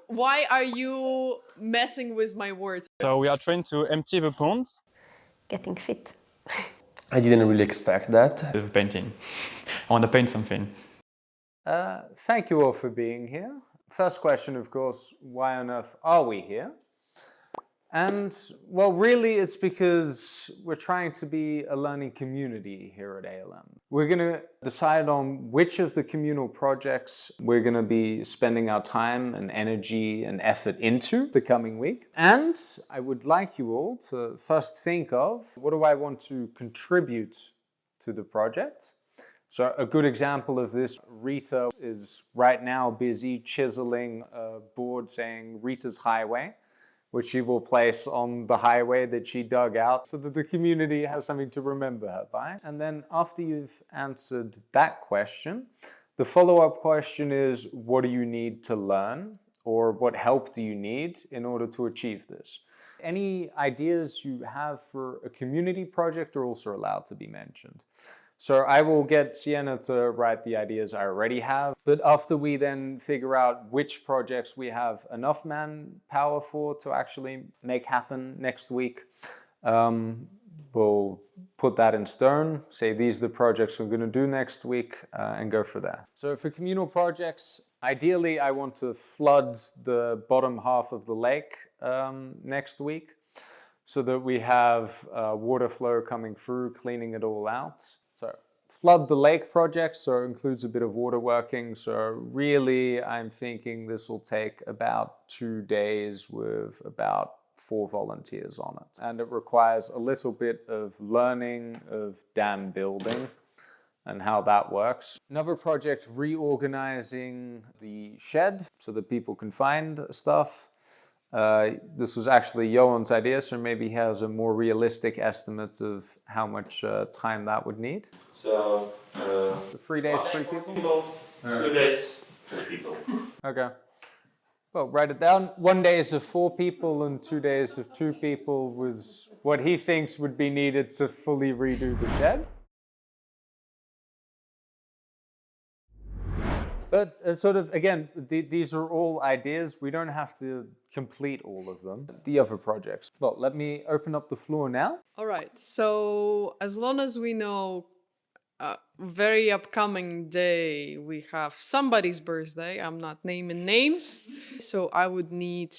Why are you messing with my words? So we are trying to empty the pond Getting fit. I didn't really expect that. with painting. I want to paint something. Thank you all for being here. First question, of course, why on earth are we here? And, well, really it's because we're trying to be a learning community here at ALM. We're going to decide on which of the communal projects we're going to be spending our time and energy and effort into the coming week. And I would like you all to first think of, what do I want to contribute to the project? So a good example of this, Rita is right now busy chiseling a board saying Rita's Highway, which she will place on the highway that she dug out so that the community has something to remember her by. And then after you've answered that question, the follow-up question is, what do you need to learn? Or what help do you need in order to achieve this? Any ideas you have for a community project are also allowed to be mentioned. So I will get Sienna to write the ideas I already have, but after we then figure out which projects we have enough manpower for to actually make happen next week, we'll put that in stone, say these are the projects we're going to do next week, and go for that. So for communal projects, ideally I want to flood the bottom half of the lake next week, so that we have water flow coming through, cleaning it all out. So flood the lake project, so it includes a bit of water working. So really I'm thinking this will take about 2 days with about 4 volunteers on it. And it requires a little bit of learning of dam building and how that works. Another project, reorganizing the shed so that people can find stuff. This was actually Johan's idea, so maybe he has a more realistic estimate of how much time that would need. So, 3 days, 3 people? 2 days, 3 people. Okay. Well, write it down. 1 day is of 4 people and 2 days of 2 people was what he thinks would be needed to fully redo the shed. But sort of, again, these are all ideas. We don't have to complete all of them. The other projects. Well, let me open up the floor now. All right. So as long as we know very upcoming day, we have somebody's birthday. I'm not naming names. So I would need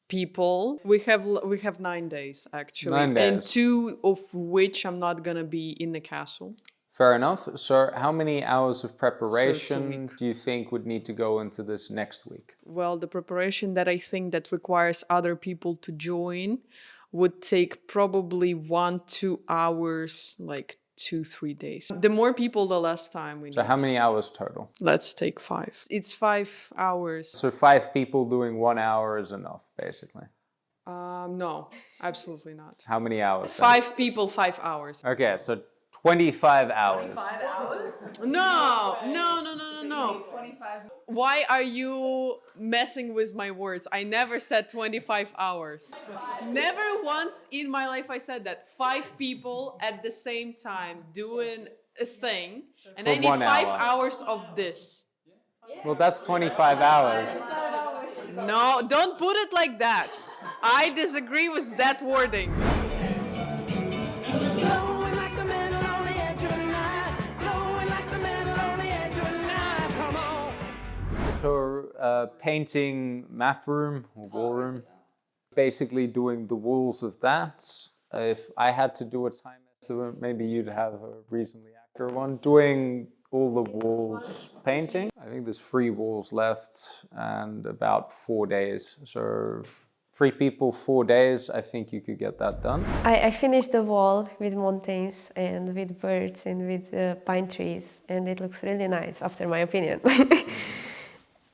people. We have 9 days actually. 9 days. And 2 of which I'm not gonna be in the castle. Fair enough. So how many hours of So it's a preparation week. do you think would need to go into this next week? Well, the preparation that I think that requires other people to join would take probably 1-2 hours, like 2-3 days. The more people, the less time we need. So how many hours total? Let's take 5. It's 5 hours. So 5 people doing 1 hour is enough, basically. No, absolutely not. How many hours then? 5 people, 5 hours. Okay, so 25 hours. No. Why are you messing with my words? I never said 25 hours. Never once in my life I said that. 5 people at the same time doing a thing, and For I need 1 5 hour. hours of this. Well, that's 25 hours. No, don't put it like that. I disagree with that wording. So painting map room or war room, basically doing the walls of that. If I had to do a time estimate, maybe you'd have a reasonably accurate one. Doing all the walls painting. I think there's 3 walls left and about 4 days. So 3 people, 4 days, I think you could get that done. I finished the wall with mountains and with birds and with pine trees, and it looks really nice, after my opinion.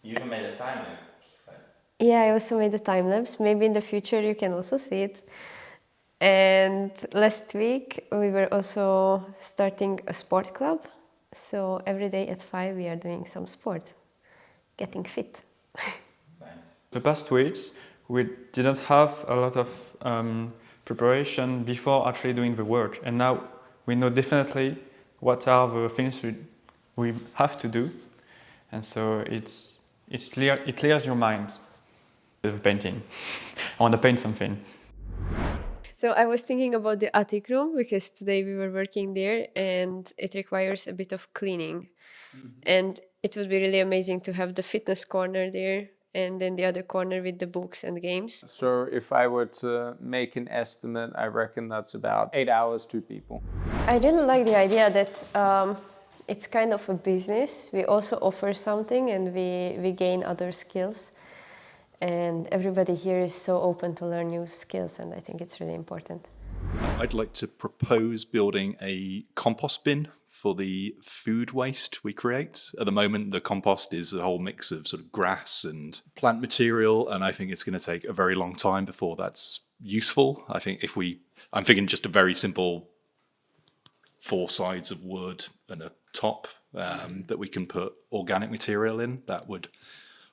You even made a time lapse, right? Yeah, I also made a time lapse. Maybe in the future you can also see it. And last week we were also starting a sport club. So every day at 5 we are doing some sport, getting fit. Nice. The past weeks, we didn't have a lot of preparation before actually doing the work. And now we know definitely what are the things we have to do. And so it clears your mind with painting. I want to paint something. So I was thinking about the attic room because today we were working there and it requires a bit of cleaning. And it would be really amazing to have the fitness corner there and then the other corner with the books and games. So if I were to make an estimate, I reckon that's about 8 hours, 2 people. I really like the idea that it's kind of a business. We also offer something and we gain other skills. And everybody here is so open to learn new skills, and I think it's really important. I'd like to propose building a compost bin for the food waste we create. At the moment, the compost is a whole mix of sort of grass and plant material, and I think it's going to take a very long time before that's useful. I think I'm thinking just a very simple 4 sides of wood and a top that we can put organic material in that would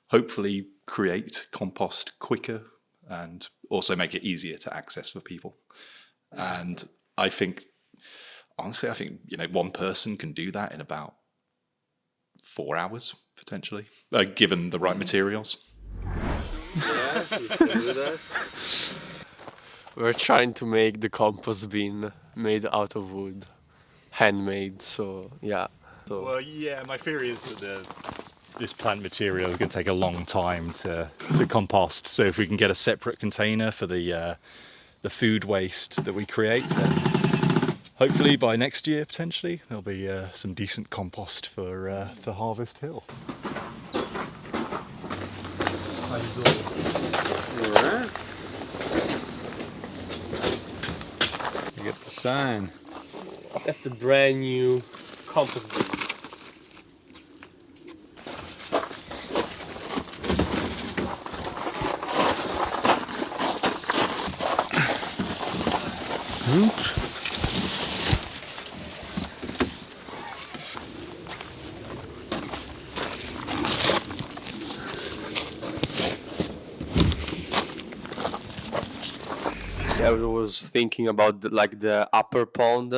hopefully create compost quicker and also make it easier to access for people. And I think, honestly, one person can do that in about 4 hours, potentially, given the right materials. We're trying to make the compost bin made out of wood, handmade, so yeah. Well, yeah, my theory is that this plant material is going to take a long time to compost. So if we can get a separate container for the food waste that we create, then hopefully by next year potentially there'll be some decent compost for Harvest Hill. All right. You get the sign. That's the brand new compost bin. I was thinking about the upper pond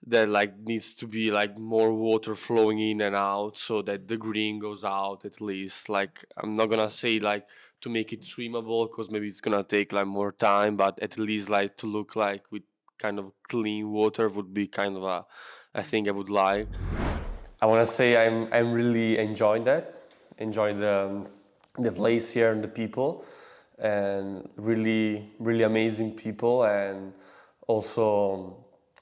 that needs to be more water flowing in and out so that the green goes out at least. I'm not gonna say to make it swimmable because maybe it's gonna take more time, but at least to look with kind of clean water would be kind of a thing I would like. I want to say I'm really enjoying the place here and the people, and really amazing people, and also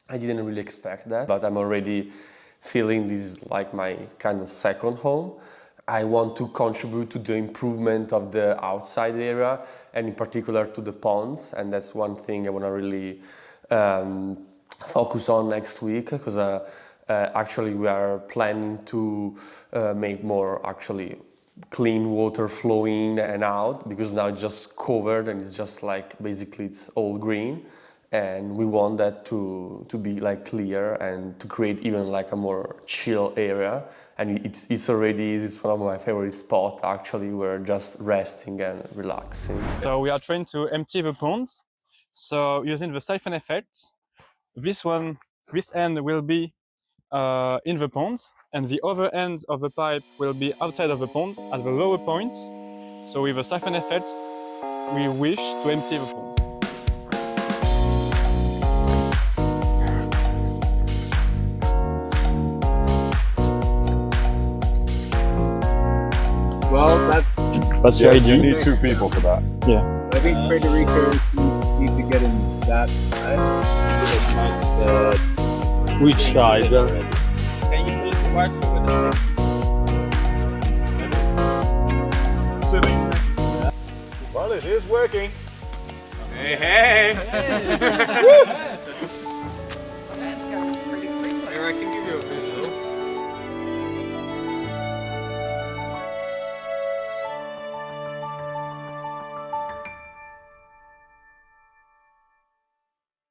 I didn't really expect that, but I'm already feeling this is like my kind of second home. I want to contribute to the improvement of the outside area and in particular to the ponds, and that's one thing I want to really focus on next week, because actually we are planning to make more actually clean water flowing in and out, because now it's just covered and it's just basically it's all green, and we want that to be clear and to create even a more chill area. And it's one of my favorite spots actually. We're just resting and relaxing. So we are trying to empty the ponds. So using the siphon effect, this end will be in the pond, and the other end of the pipe will be outside of the pond at the lower point. So with the siphon effect, we wish to empty the pond. Well, that's the idea. You need 2 people for that. Yeah. I think Frederica needs to get in that side. Which side? Can you please watch it with Well, it is working. Hey!